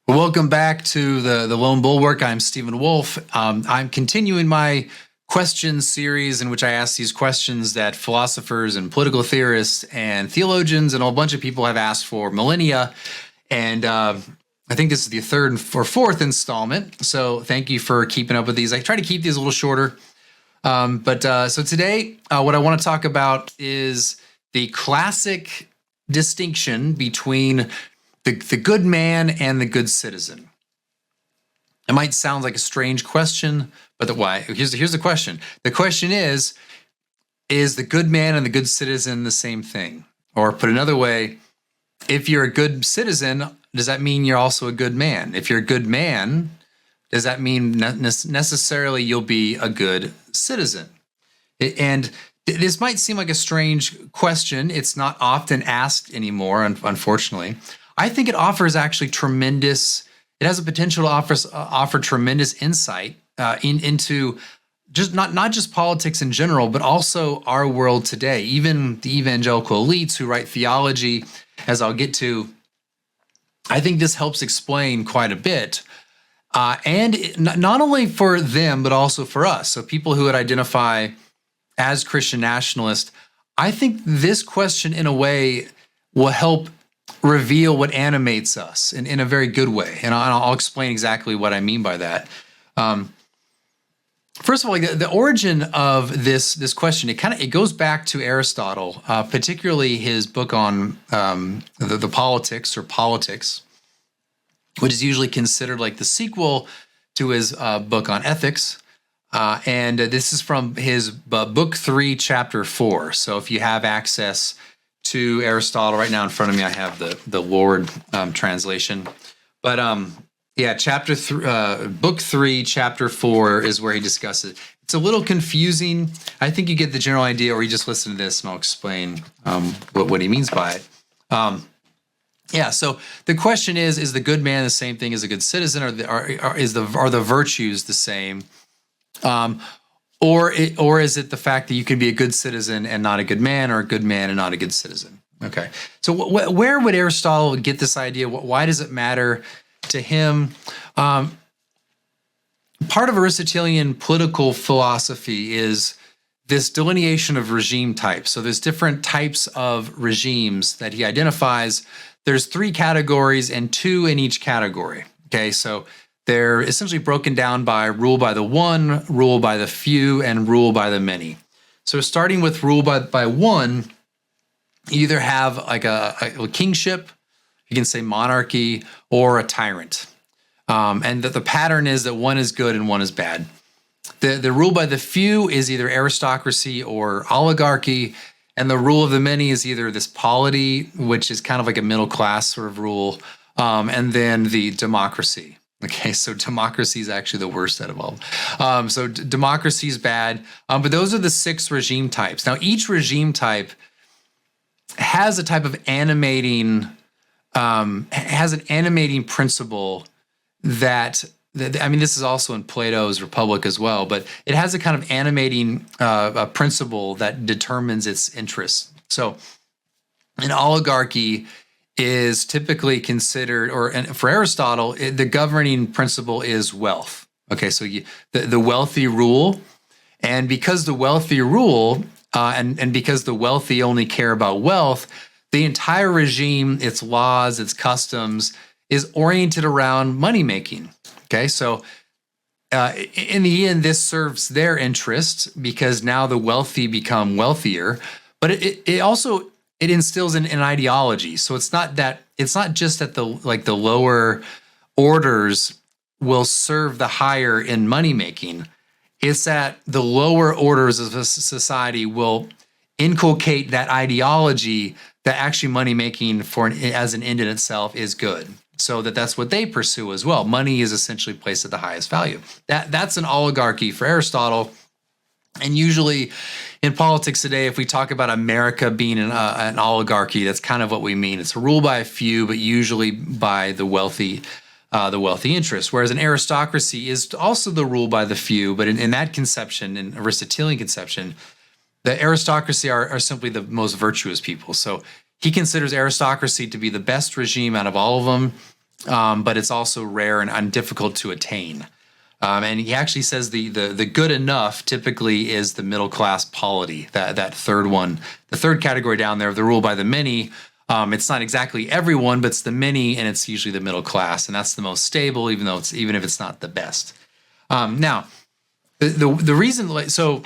Well, welcome back to the Lone Bulwark. I'm Stephen Wolfe. I'm continuing my questions series in which I ask these questions that philosophers and political theorists and theologians and a whole bunch of people have asked for millennia. And I think this is the third or fourth installment. So thank you for keeping up with these. I try to keep these a little shorter. So today, what I want to talk about is the classic distinction between the good man and the good citizen. It might sound like a strange question, but why? Here's the question. The question is the good man and the good citizen the same thing? Or put another way, if you're a good citizen, does that mean you're also a good man? If you're a good man, does that mean necessarily you'll be a good citizen? And this might seem like a strange question. It's not often asked anymore, unfortunately. I think it offers actually tremendous, it has a potential to offer tremendous insight into just not just politics in general, but also our world today. Even the evangelical elites who write theology, as I'll get to, I think this helps explain quite a bit. Not only for them, but also for us. So people who would identify as Christian nationalists, I think this question in a way will help reveal what animates us in a very good way. And I'll explain exactly what I mean by that. First of all, the origin of this question, it goes back to Aristotle, particularly his book on the politics or politics, which is usually considered like the sequel to his book on ethics. And this is from his book 3, chapter 4. So if you have access to Aristotle right now in front of me, I have the Lord translation. But book 3, chapter 4 is where he discusses it. It's a little confusing. I think you get the general idea, or you just listen to this and I'll explain what he means by it. So the question is the good man the same thing as a good citizen, or are the virtues the same? Or is it the fact that you can be a good citizen and not a good man, or a good man and not a good citizen? Okay. So where would Aristotle get this idea? Why does it matter to him? Part of Aristotelian political philosophy is this delineation of regime types. So there's different types of regimes that he identifies. There's 3 categories and 2 in each category. Okay, so they're essentially broken down by rule by the one, rule by the few, and rule by the many. So starting with rule by one, you either have like a kingship, you can say monarchy, or a tyrant. And the pattern is that one is good and one is bad. The rule by the few is either aristocracy or oligarchy, and the rule of the many is either this polity, which is kind of like a middle class sort of rule, and then the democracy. Okay, so democracy is actually the worst out of all. So democracy is bad, but those are the 6 regime types. Now, each regime type has a type of animating, has an animating principle that this is also in Plato's Republic as well, but it has a kind of animating principle that determines its interests. So an oligarchy is typically considered, and for Aristotle, the governing principle is wealth. Okay, so the wealthy rule, and because the wealthy rule, and because the wealthy only care about wealth, the entire regime, its laws, its customs, is oriented around money making. Okay, so in the end, this serves their interests because now the wealthy become wealthier, but it also instills an ideology. So it's not just that the lower orders will serve the higher in money making. It's that the lower orders of society will inculcate that ideology that actually money making as an end in itself is good. So that's what they pursue as well. Money is essentially placed at the highest value. That's an oligarchy for Aristotle. And usually in politics today, if we talk about America being an oligarchy, that's kind of what we mean. It's ruled by a few, but usually by the wealthy interests. Whereas an aristocracy is also the rule by the few, but in that conception, in Aristotelian conception, the aristocracy are simply the most virtuous people. So he considers aristocracy to be the best regime out of all of them. but it's also rare and difficult to attain. And he actually says the good enough typically is the middle class polity, that third one, the third category down there, the rule by the many. It's not exactly everyone, but it's the many, and it's usually the middle class, and that's the most stable, even if it's not the best. Now, the reason, so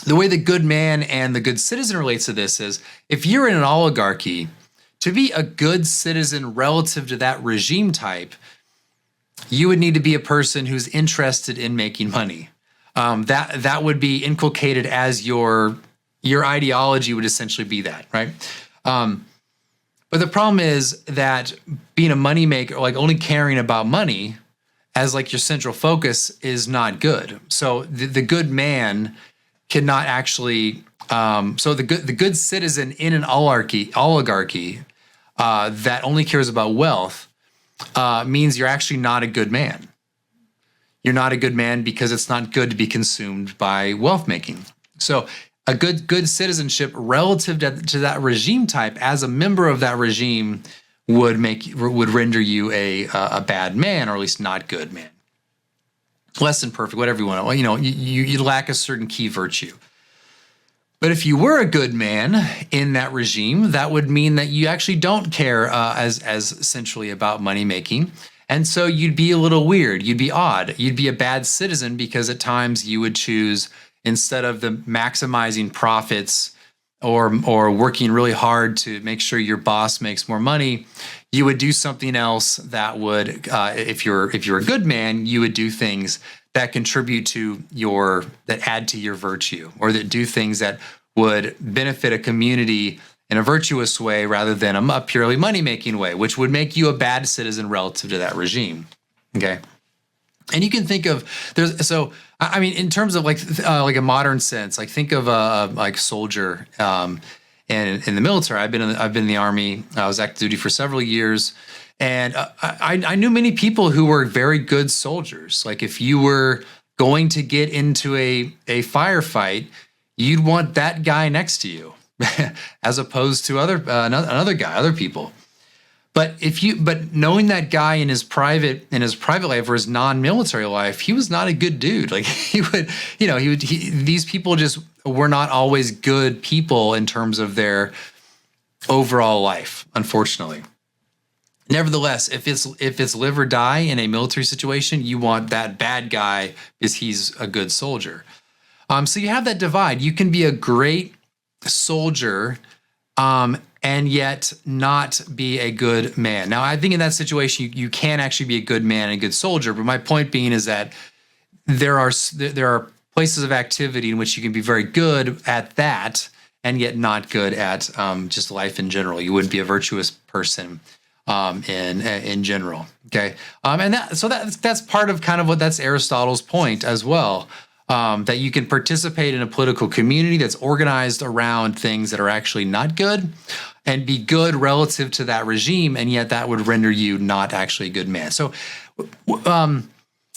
the way the good man and the good citizen relates to this is, if you're in an oligarchy, to be a good citizen relative to that regime type, you would need to be a person who's interested in making money. That would be inculcated as your ideology would essentially be that, right? But the problem is that being a moneymaker, like only caring about money as like your central focus, is not good. So the good man cannot actually. So the good citizen in an oligarchy that only cares about wealth means you're actually not a good man. You're not a good man because it's not good to be consumed by wealth making. So a good citizenship relative to that regime type, as a member of that regime, would render you a bad man, or at least not good man, less than perfect, whatever you want. You lack a certain key virtue. But if you were a good man in that regime, that would mean that you actually don't care as essentially about money making. And so you'd be a little weird. You'd be odd. You'd be a bad citizen because at times you would choose, instead of the maximizing profits or working really hard to make sure your boss makes more money, you would do something else that would, if you're a good man, you would do things that contribute to that add to your virtue, or that do things that would benefit a community in a virtuous way rather than a purely money-making way, which would make you a bad citizen relative to that regime. Okay. And you can think of in terms of like a modern sense, like think of a soldier in the military. I've been in the Army. I was active duty for several years. And I knew many people who were very good soldiers. Like if you were going to get into a firefight, you'd want that guy next to you, as opposed to another guy, other people. But knowing that guy in his private life or his non-military life, he was not a good dude. Like these people just were not always good people in terms of their overall life, unfortunately. Nevertheless, if it's live or die in a military situation, you want that bad guy because he's a good soldier. So you have that divide. You can be a great soldier and yet not be a good man. Now, I think in that situation, you can actually be a good man and a good soldier. But my point being is that there are places of activity in which you can be very good at that and yet not good at just life in general. You wouldn't be a virtuous person in general. Okay, and that's part of kind of that's Aristotle's point as well. That you can participate in a political community that's organized around things that are actually not good, and be good relative to that regime, and yet that would render you not actually a good man. So,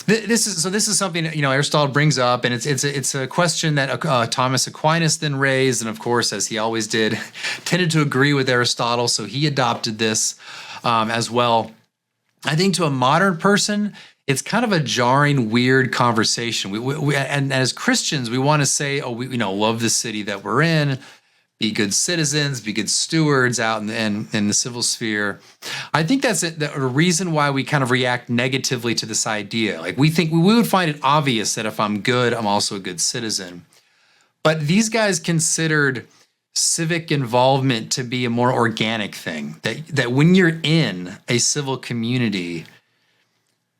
this is something that, Aristotle brings up, and it's a question that Thomas Aquinas then raised, and of course, as he always did, tended to agree with Aristotle, so he adopted this as well. I think to a modern person, it's kind of a jarring, weird conversation. And as Christians, we want to say, we love the city that we're in, be good citizens, be good stewards out in the civil sphere. I think that's the reason why we kind of react negatively to this idea. Like we would find it obvious that if I'm good, I'm also a good citizen. But these guys considered civic involvement to be a more organic thing. That when you're in a civil community,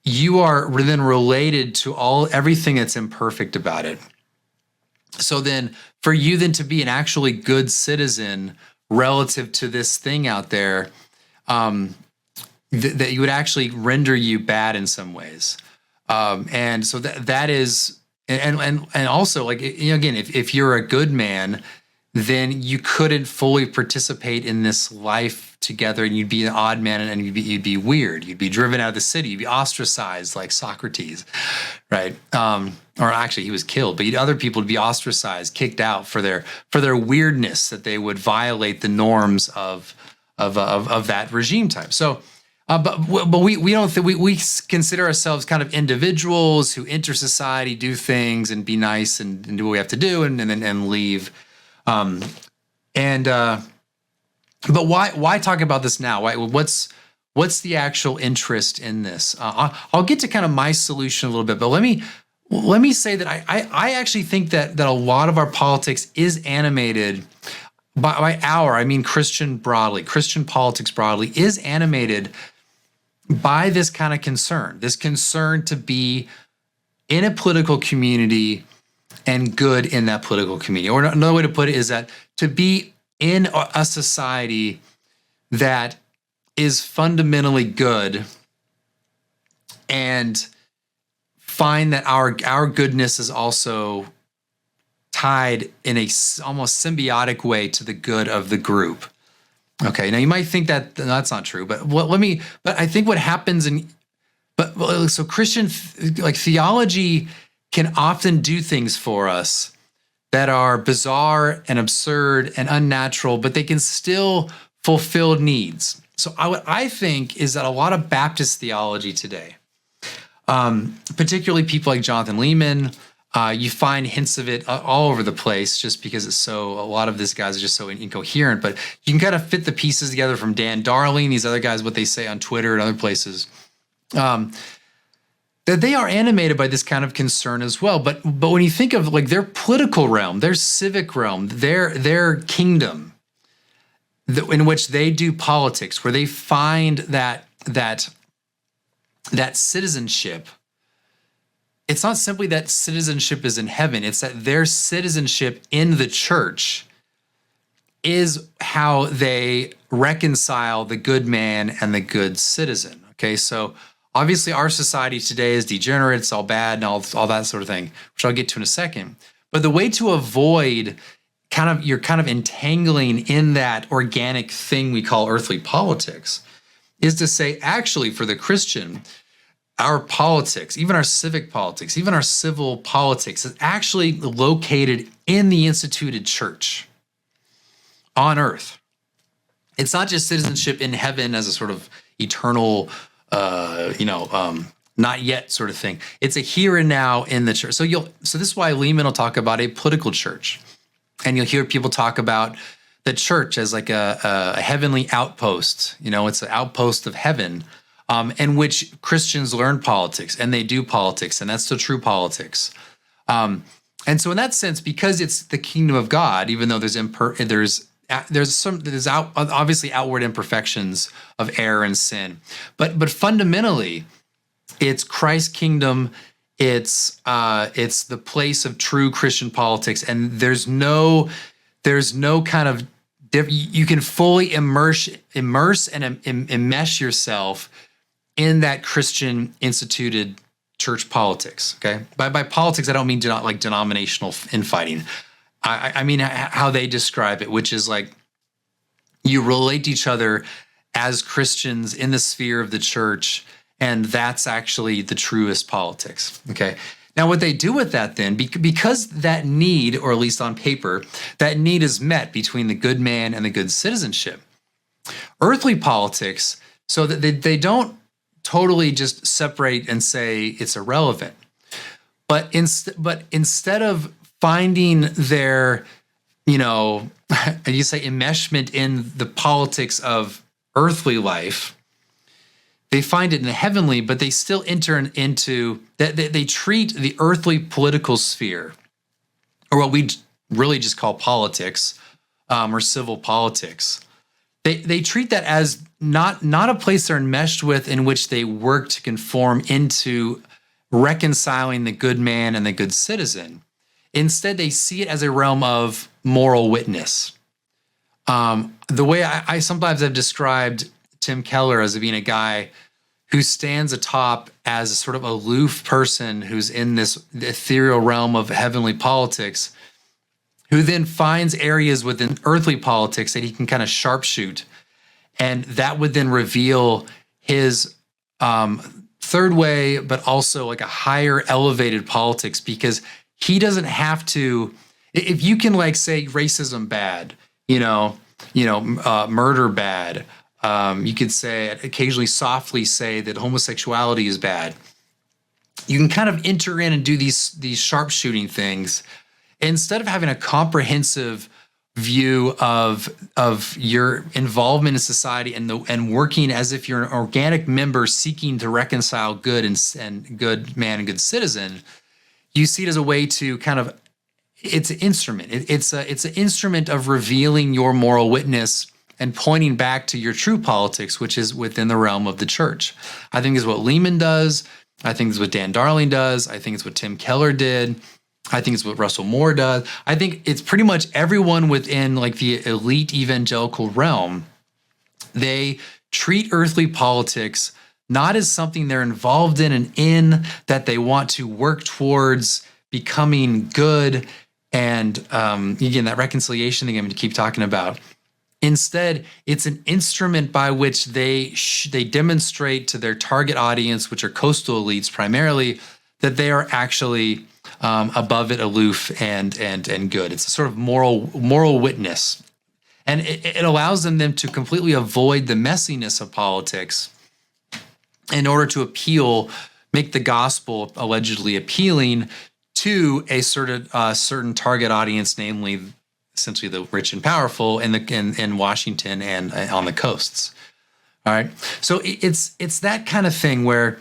you are then related to everything that's imperfect about it. So then for you then to be an actually good citizen relative to this thing out there, that you would actually render you bad in some ways. And so that is, and also like, again, if you're a good man, then you couldn't fully participate in this life together, and you'd be an odd man, and you'd be weird. You'd be driven out of the city. You'd be ostracized like Socrates, right? Or actually, he was killed. But other people would be ostracized, kicked out for their weirdness, that they would violate the norms of that regime type. So But we don't we consider ourselves kind of individuals who enter society, do things, and be nice and do what we have to do, and then leave. But why talk about this now? What's the actual interest in this? I'll get to kind of my solution a little bit, but let me say that I actually think that a lot of our politics is animated by I mean Christian politics broadly is animated by this kind of this concern to be in a political community and good in that political community. Or another way to put it is that to be in a society that is fundamentally good and find that our goodness is also tied in a almost symbiotic way to the good of the group. Okay, now you might think that that's not true, but but I think what happens so Christian theology can often do things for us that are bizarre and absurd and unnatural, but they can still fulfill needs. So what I think is that a lot of Baptist theology today, particularly people like Jonathan Leeman, you find hints of it all over the place just because a lot of these guys are just so incoherent, but you can kind of fit the pieces together from Dan Darling, these other guys, what they say on Twitter and other places, that they are animated by this kind of concern as well. But when you think of their political realm, their civic realm, their kingdom in which they do politics, where they find that citizenship, it's not simply that citizenship is in heaven, it's that their citizenship in the church is how they reconcile the good man and the good citizen. Okay, so obviously our society today is degenerate, it's all bad and all that sort of thing, which I'll get to in a second. But the way to avoid you're kind of entangling in that organic thing we call earthly politics is to say, actually, for the Christian, our politics, even our civic politics, even our civil politics is actually located in the instituted church on earth. It's not just citizenship in heaven as a sort of eternal, not yet sort of thing. It's a here and now in the church. So this is why Leeman will talk about a political church. And you'll hear people talk about the church as like a heavenly outpost. It's an outpost of heaven, in which Christians learn politics and they do politics, and that's the true politics. And so in that sense, because it's the kingdom of God, even though there's obviously outward imperfections of error and sin, but fundamentally, it's Christ's kingdom. It's the place of true Christian politics, and there's no kind of you can fully immerse and enmesh yourself in that Christian instituted church politics. Okay, by politics I don't mean denominational infighting. I mean how they describe it, which is like you relate to each other as Christians in the sphere of the church. And that's actually the truest politics, okay? Now, what they do with that then, because that need, or at least on paper, that need is met between the good man and the good citizenship, earthly politics, so that they don't totally just separate and say it's irrelevant. But instead of finding their, you say enmeshment in the politics of earthly life, they find it in the heavenly, but they still enter into that. They treat the earthly political sphere, or what we really just call politics, or civil politics. They treat that as not a place they're enmeshed with, in which they work to conform into reconciling the good man and the good citizen. Instead, they see it as a realm of moral witness. The way I sometimes have described Tim Keller as being a guy who stands atop as a sort of aloof person who's in this ethereal realm of heavenly politics, who then finds areas within earthly politics that he can kind of sharpshoot. And that would then reveal his third way, but also like a higher elevated politics, because he doesn't have to, if you can say racism bad, murder bad, You could say, occasionally softly say that homosexuality is bad. You can kind of enter in and do these sharpshooting things instead of having a comprehensive view of your involvement in society and working as if you're an organic member seeking to reconcile good and good man and good citizen. You see it as a way to kind of, it's an instrument. It's an instrument of revealing your moral witness and pointing back to your true politics, which is within the realm of the church. I think is what Lehman does. I think it's what Dan Darling does. I think it's what Tim Keller did. I think it's what Russell Moore does. I think it's pretty much everyone within like the elite evangelical realm. They treat earthly politics not as something they're involved in and that they want to work towards becoming good and again, that reconciliation thing I'm going to keep talking about. Instead, it's an instrument by which they demonstrate to their target audience, which are coastal elites primarily, that they are actually above it, aloof, and good. It's a sort of moral witness, and it allows them to completely avoid the messiness of politics in order to make the gospel allegedly appealing to a certain target audience, namely essentially the rich and powerful in Washington and on the coasts. All right, so it's that kind of thing where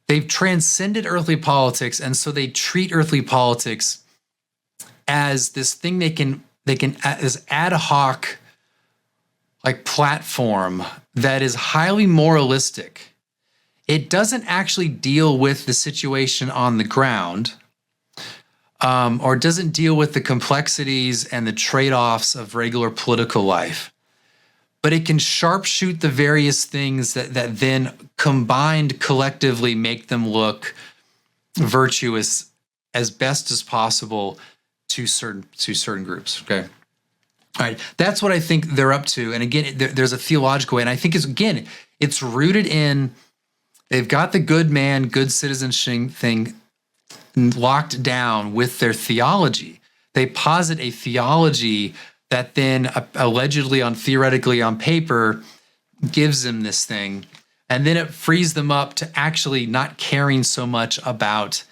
they've transcended earthly politics, and so they treat earthly politics as this thing they can as ad hoc like platform that is highly moralistic. It doesn't actually deal with the situation on the ground. Or doesn't deal with the complexities and the trade-offs of regular political life. But it can sharpshoot the various things that then combined collectively make them look virtuous as best as possible to certain groups. Okay. All right. That's what I think they're up to. And again, there's a theological way. And I think it's rooted in, they've got the good man, good citizenship thing locked down with their theology. They posit a theology that then allegedly theoretically on paper gives them this thing. And then it frees them up to actually not caring so much about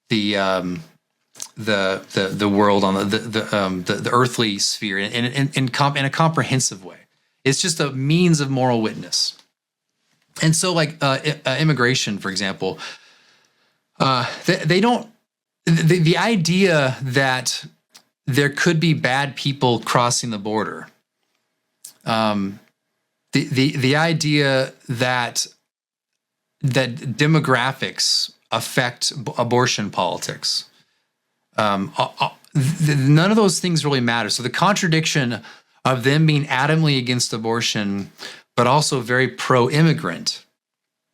the world on the earthly sphere in a comprehensive way. It's just a means of moral witness. And so like immigration, for example, they don't, the idea that there could be bad people crossing the border, the idea that demographics affect abortion politics, none of those things really matter. So the contradiction of them being adamantly against abortion, but also very pro-immigrant,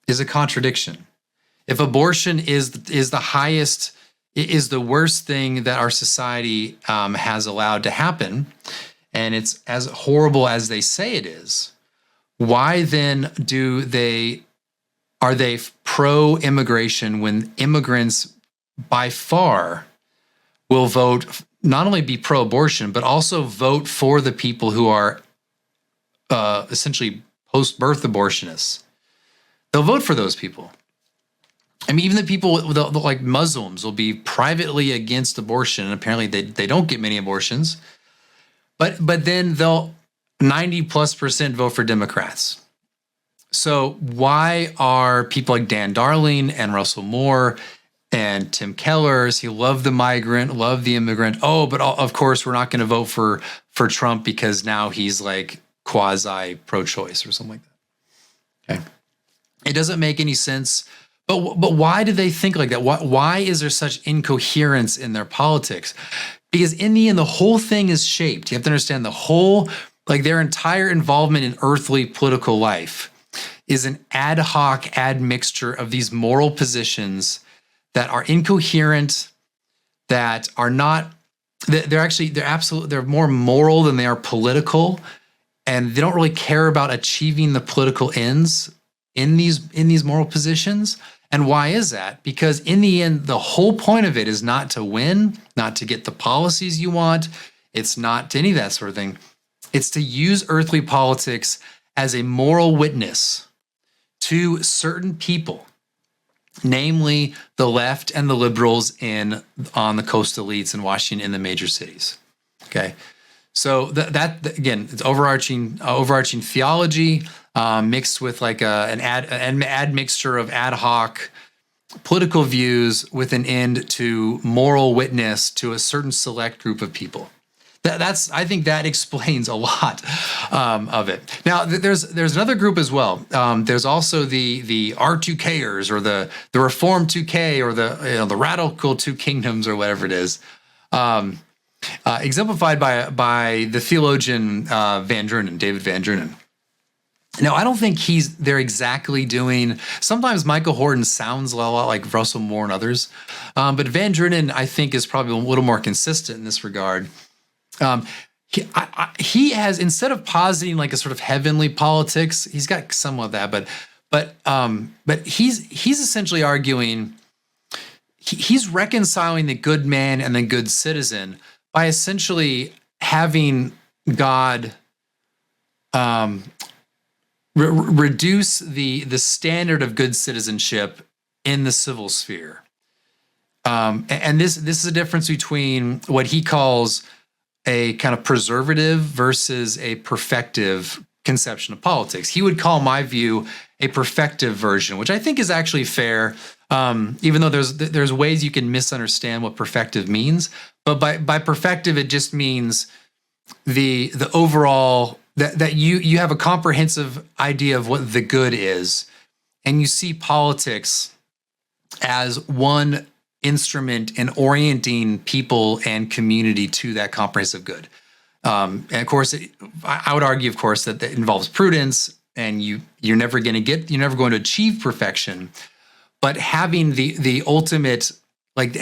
is a contradiction. If abortion is the highest, is the worst thing that our society has allowed to happen, and it's as horrible as they say it is, why then are they pro-immigration when immigrants by far will vote, not only be pro-abortion, but also vote for the people who are essentially post-birth abortionists? They'll vote for those people. I mean, even the people like Muslims will be privately against abortion, and apparently they don't get many abortions. But then they'll 90+% vote for Democrats. So why are people like Dan Darling and Russell Moore and Tim Keller, he loved the migrant, loved the immigrant. Oh, but of course we're not going to vote for Trump because now he's like quasi pro-choice or something like that. Okay, it doesn't make any sense. But why do they think like that? Why is there such incoherence in their politics? Because in the end, the whole thing is shaped. You have to understand their entire involvement in earthly political life is an ad hoc admixture of these moral positions that are incoherent, that are not, they're more moral than they are political, and they don't really care about achieving the political ends in these moral positions. And why is that? Because in the end, the whole point of it is not to win, not to get the policies you want. It's not to any of that sort of thing. It's to use earthly politics as a moral witness to certain people, namely the left and the liberals on the coastal elites in Washington in the major cities. Okay, so that again, it's overarching theology mixed with like an admixture of ad hoc political views with an end to moral witness to a certain select group of people. I think that explains a lot of it. Now, there's another group as well. There's also the R2Kers or the Reformed 2K or the Radical Two Kingdoms or whatever it is, exemplified by the theologian David Van Drunen. Now, I don't think they're exactly doing. Sometimes Michael Horton sounds a lot like Russell Moore and others, but Van Drunen, I think, is probably a little more consistent in this regard. He has, instead of positing like a sort of heavenly politics, he's got some of that, but he's essentially arguing, he's reconciling the good man and the good citizen by essentially having God reduce the standard of good citizenship in the civil sphere, and this is a difference between what he calls a kind of preservative versus a perfective conception of politics. He would call my view a perfective version, which I think is actually fair, even though there's ways you can misunderstand what perfective means. But by perfective, it just means the overall, that you have a comprehensive idea of what the good is, and you see politics as one instrument in orienting people and community to that comprehensive good. And of course, I would argue, of course, that involves prudence, and you're never going to achieve perfection. But having the ultimate, like,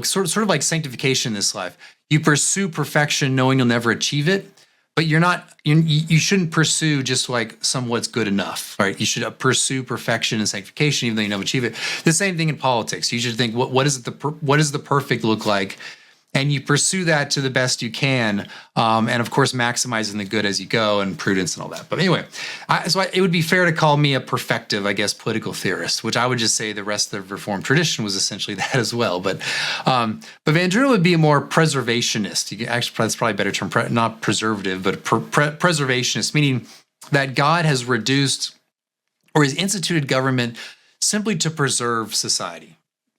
sort of like sanctification in this life, you pursue perfection knowing you'll never achieve it, but you shouldn't pursue just like what's good enough, right? You should pursue perfection and sanctification even though you never achieve it. The same thing in politics. You should think, what does the perfect look like? And you pursue that to the best you can, and of course maximizing the good as you go, and prudence and all that. But anyway, it would be fair to call me a perfective, I guess, political theorist, which I would just say the rest of the Reformed tradition was essentially that as well. But Van Drunen would be a more preservationist. That's probably a better term, not preservative, but preservationist, meaning that God has reduced or has instituted government simply to preserve society,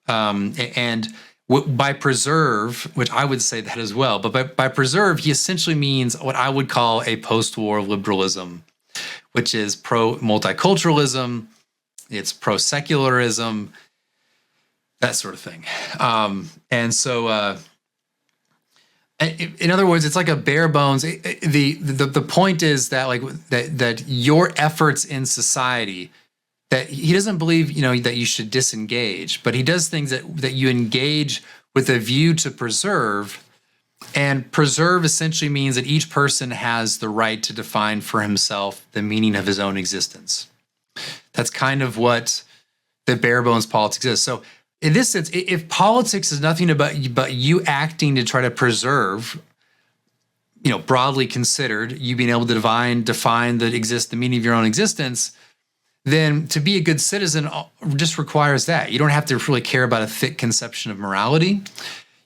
and by preserve, which I would say that as well, but by preserve, he essentially means what I would call a post-war liberalism, which is pro-multiculturalism, it's pro-secularism, that sort of thing. And so, in other words, it's like a bare bones. The point is that that your efforts in society, that he doesn't believe, that you should disengage, but he does things that you engage with a view to preserve. And preserve essentially means that each person has the right to define for himself the meaning of his own existence. That's kind of what the bare bones politics is. So in this sense, if politics is nothing but you acting to try to preserve, broadly considered, you being able to define the meaning of your own existence, then to be a good citizen just requires that. You don't have to really care about a thick conception of morality.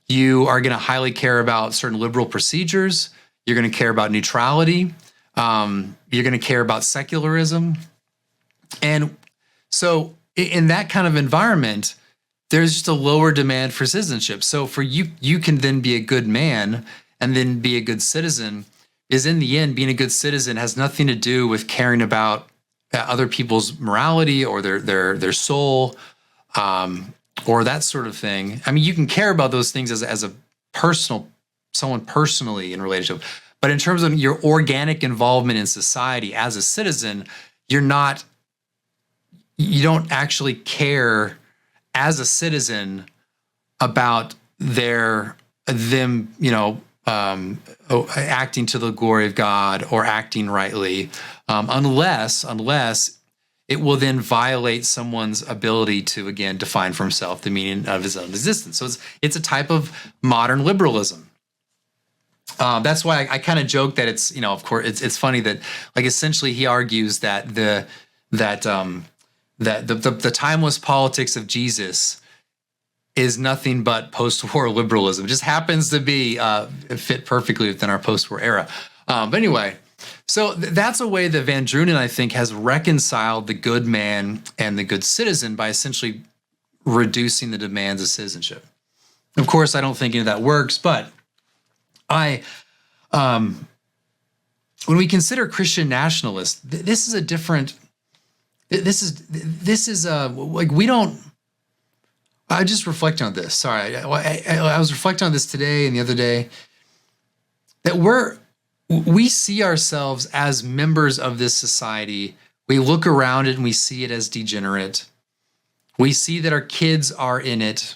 You are going to highly care about certain liberal procedures. You're going to care about neutrality. You're going to care about secularism. And so in that kind of environment, there's just a lower demand for citizenship. So for you can then be a good man and then be a good citizen, is in the end, being a good citizen has nothing to do with caring about other people's morality or their soul, or that sort of thing. I mean, you can care about those things as a someone personally in relationship, but in terms of your organic involvement in society as a citizen, you don't actually care as a citizen about them, acting to the glory of God or acting rightly, unless it will then violate someone's ability to, again, define for himself the meaning of his own existence. So it's a type of modern liberalism. That's why I kind of joke that it's, of course, it's funny that, like, essentially he argues that the timeless politics of Jesus is nothing but post-war liberalism. It just happens to be fit perfectly within our post-war era. But anyway, so that's a way that Van Drunen, I think, has reconciled the good man and the good citizen by essentially reducing the demands of citizenship. Of course, I don't think any of that works, but when we consider Christian nationalists, this is a different. This is like, we don't. I just reflect on this. Sorry, I was reflecting on this today and the other day. That we see ourselves as members of this society. We look around it and we see it as degenerate. We see that our kids are in it.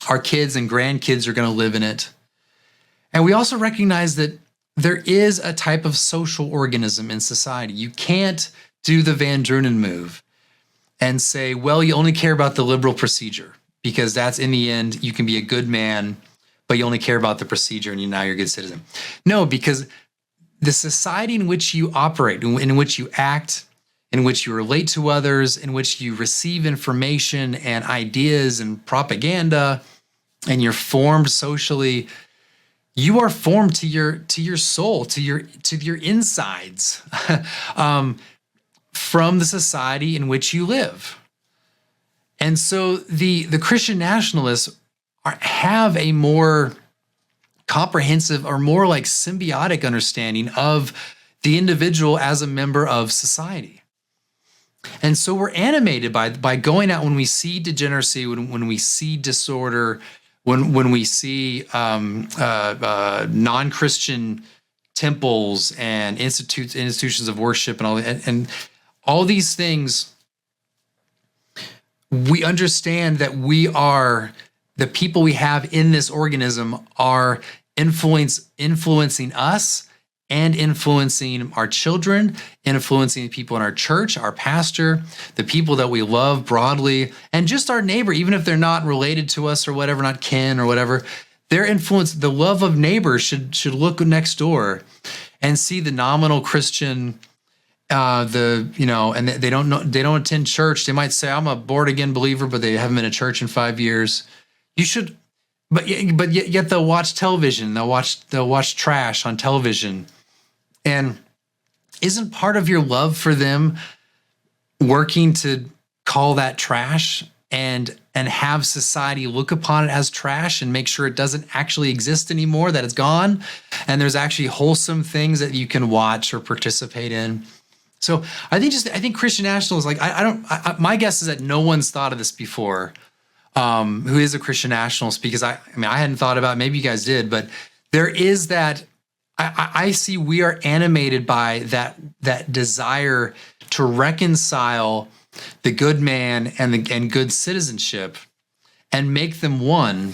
Our kids and grandkids are going to live in it. And we also recognize that there is a type of social organism in society. You can't do the Van Drunen move and say, well, you only care about the liberal procedure, because that's, in the end, you can be a good man, but you only care about the procedure and now you're a good citizen. No, because the society in which you operate, in which you act, in which you relate to others, in which you receive information and ideas and propaganda, and you're formed socially, you are formed to your soul, to your insides, from the society in which you live. And so the Christian nationalists have a more comprehensive, or more like symbiotic understanding of the individual as a member of society. And so we're animated by going out when we see degeneracy, when we see disorder, when we see non-Christian temples and institutions of worship and all these things. We understand that we are, the people we have in this organism are influencing us and influencing our children, influencing people in our church, our pastor, the people that we love broadly, and just our neighbor, even if they're not related to us or whatever, not kin or whatever. Their influence, the love of neighbor should look next door and see the nominal Christian, and they don't attend church. They might say, I'm a born again believer, but they haven't been to church in 5 years. You should, but yet they'll watch television. They'll watch trash on television. And isn't part of your love for them working to call that trash and have society look upon it as trash and make sure it doesn't actually exist anymore, that it's gone, and there's actually wholesome things that you can watch or participate in? So I think Christian nationalists, like, my guess is that no one's thought of this before, who is a Christian nationalist, because I hadn't thought about it. Maybe you guys did, but there is that. I see we are animated by that desire to reconcile the good man and good citizenship, and make them one,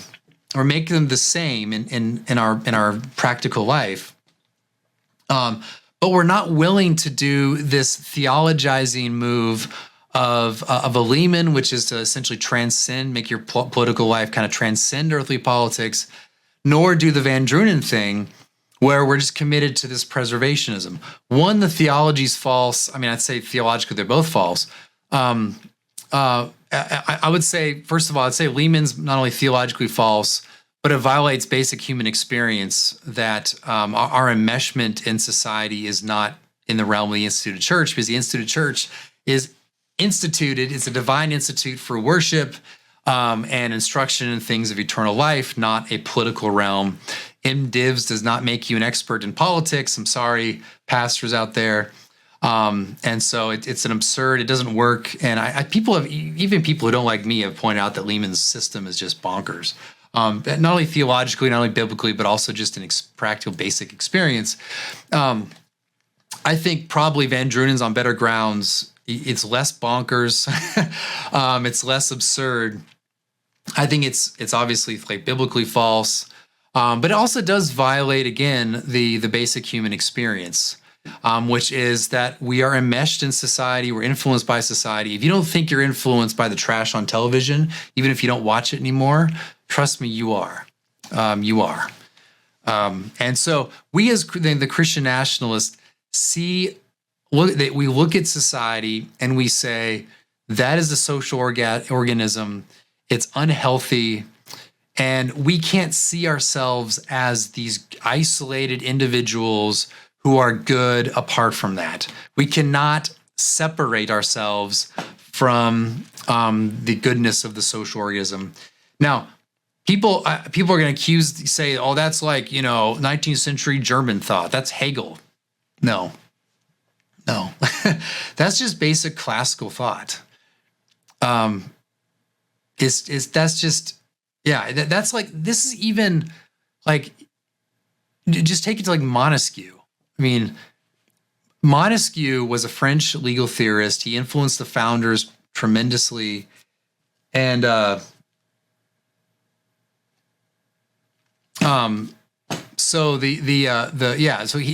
or make them the same in our practical life. But we're not willing to do this theologizing move of a Lehman, which is to essentially transcend, make your political life kind of transcend earthly politics, nor do the Van Drunen thing, where we're just committed to this preservationism. One, the theology's false. I mean, I'd say theologically they're both false. I would say, first of all, I'd say Lehman's not only theologically false, but it violates basic human experience, that our enmeshment in society is not in the realm of the instituted church, because the instituted church is instituted, it's a divine institute for worship and instruction in things of eternal life, not a political realm. MDivs does not make you an expert in politics. I'm sorry, pastors out there. And so it's an absurd, it doesn't work. And even people who don't like me have pointed out that Lehman's system is just bonkers. Not only theologically, not only biblically, but also just in practical basic experience. I think probably Van Drunen's on better grounds. It's less bonkers. It's less absurd. I think it's obviously like biblically false. But it also does violate, again, the basic human experience, which is that we are enmeshed in society. We're influenced by society. If you don't think you're influenced by the trash on television, even if you don't watch it anymore, trust me, you are. You are. And so we as the Christian nationalists we look at society and we say that is a social organism. It's unhealthy. And we can't see ourselves as these isolated individuals who are good apart from that. We cannot separate ourselves from the goodness of the social organism. Now, people are going to say, oh, that's like, 19th century German thought. That's Hegel. No. That's just basic classical thought. That's like, this is even like, just take it to like Montesquieu. I mean, Montesquieu was a French legal theorist. He influenced the founders tremendously. And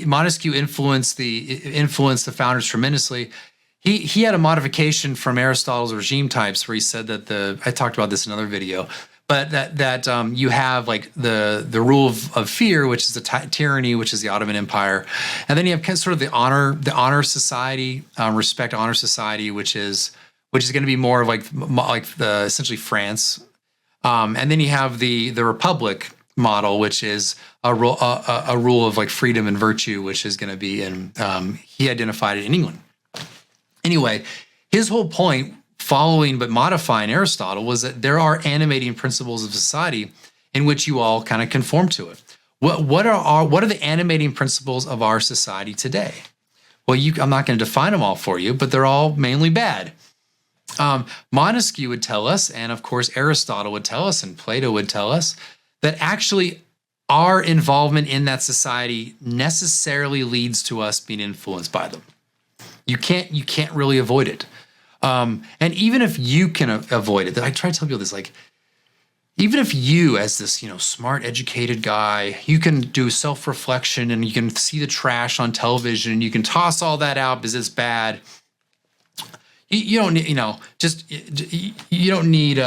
Montesquieu influenced the founders tremendously. He had a modification from Aristotle's regime types where he said that I talked about this in another video, but that you have like the rule of fear, which is the tyranny, which is the Ottoman Empire, and then you have kind of sort of the honor society, respect honor society, which is going to be more of like the essentially France, and then you have the republic model, which is a rule of like freedom and virtue, which is going to be he identified it in England. Anyway, his whole point, following but modifying Aristotle, was that there are animating principles of society in which you all kind of conform to it. What are the animating principles of our society today? Well, I'm not going to define them all for you, but they're all mainly bad. Montesquieu would tell us, and of course Aristotle would tell us, and Plato would tell us, that actually our involvement in that society necessarily leads to us being influenced by them. You can't really avoid it. And even if you can avoid it, I try to tell people this, like, even if you, as this, smart, educated guy, you can do self-reflection and you can see the trash on television and you can toss all that out because it's bad. You don't need, you don't need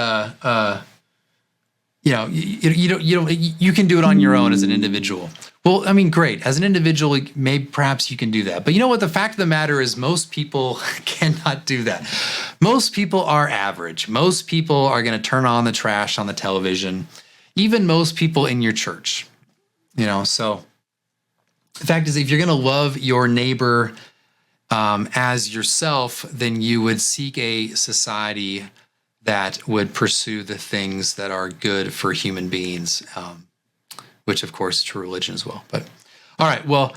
you can do it on your own as an individual. Well, I mean, great. As an individual, perhaps you can do that. But you know what? The fact of the matter is most people cannot do that. Most people are average. Most people are going to turn on the trash on the television. Even most people in your church. So the fact is, if you're going to love your neighbor as yourself, then you would seek a society that would pursue the things that are good for human beings, which of course is true religion as well. But all right, well,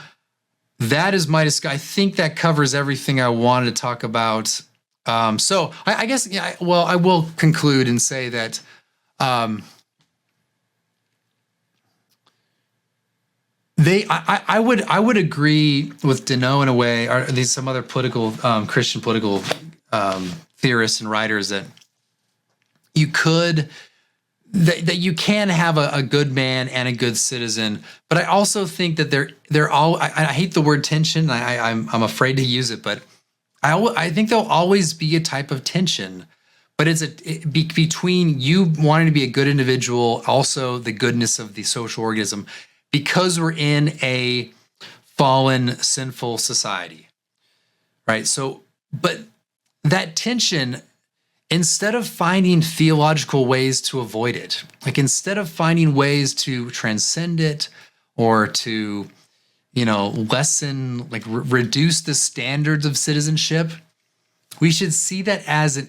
that is my discussion. I think that covers everything I wanted to talk about. So I guess, I will conclude and say that I would agree with Deneau in a way, or these some other Christian political theorists and writers that you can have a good man and a good citizen, but I also think that I hate the word tension. I'm afraid to use it, but I think there'll always be a type of tension, but it's between you wanting to be a good individual, also the goodness of the social organism, because we're in a fallen, sinful society, right? So, but that tension, instead of finding theological ways to avoid it, like instead of finding ways to transcend it or to, lessen, like reduce the standards of citizenship, we should see that as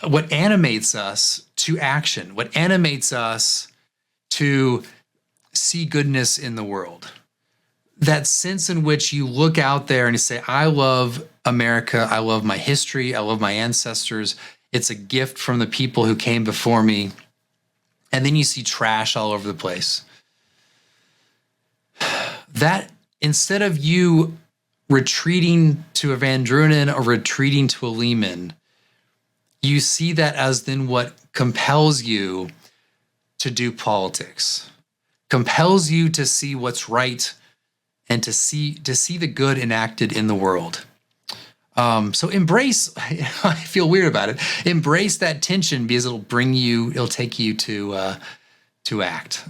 what animates us to action, what animates us to see goodness in the world. That sense in which you look out there and you say, I love America, I love my history, I love my ancestors. It's a gift from the people who came before me. And then you see trash all over the place. That, instead of you retreating to a Van Drunen or retreating to a Lehman, you see that as then what compels you to do politics, compels you to see what's right and to see the good enacted in the world. So embrace, I feel weird about it. Embrace that tension because it'll take you to act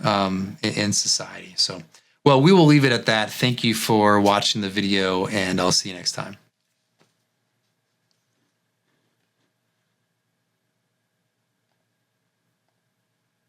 in society. So, well, we will leave it at that. Thank you for watching the video, and I'll see you next time.